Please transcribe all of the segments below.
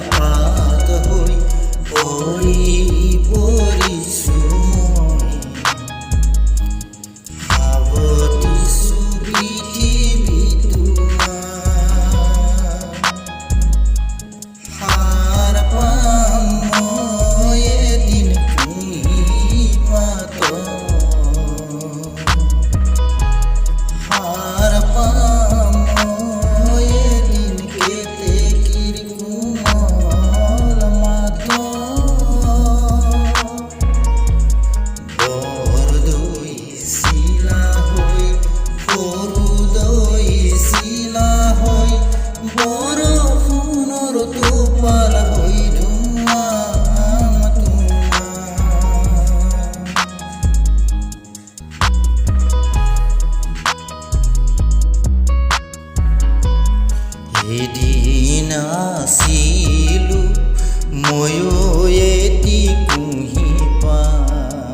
পাত হৈ পৰি পৰিছো মই সাৱটিছো পৃথিৱী সাৰ পাম মই এদিন কুঁহি পাতত সাৰ পাম মই এদিন কেতেকীৰ কোমল মাতত বৰদৈ চিলা হৈ সৰু দৈ চিলা হৈ বৰষুণৰ টোপাল হৈ ধুমা এদিন আছিলো ময়ো এটি কুঁহি পাত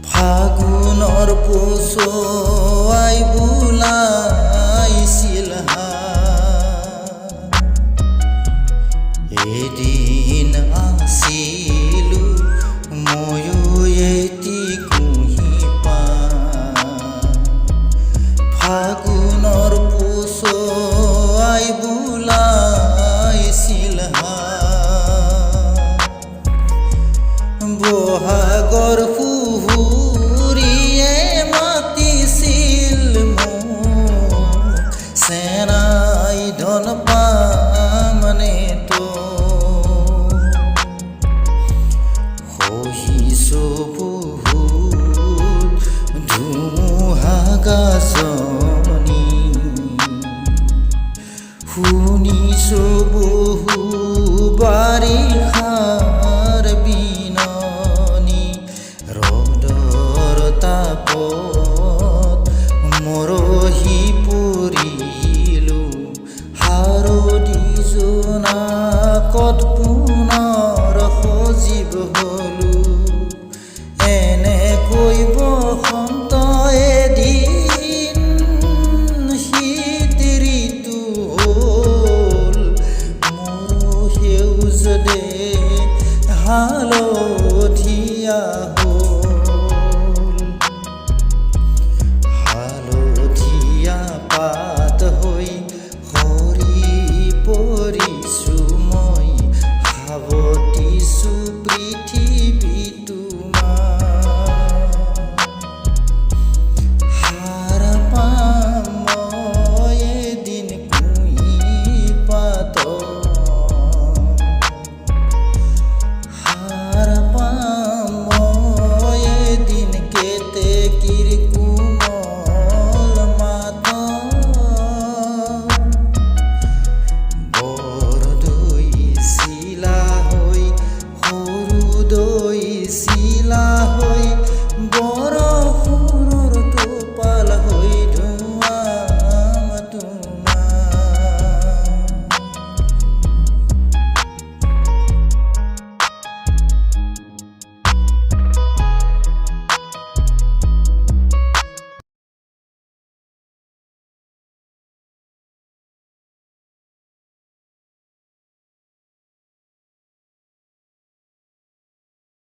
ফাগুনৰ পছুৱাই বোলাইছিল এদিন আছিলো ময়ো এটি কুঁহি পাত ফাগুনৰ পছুৱাই বোলাইছিল বহাগৰ সুহুৰিয়ে মাতিছিল মোক চেনাই ধন পামনে তো সহিছো বহুত ধুমুহা গাজন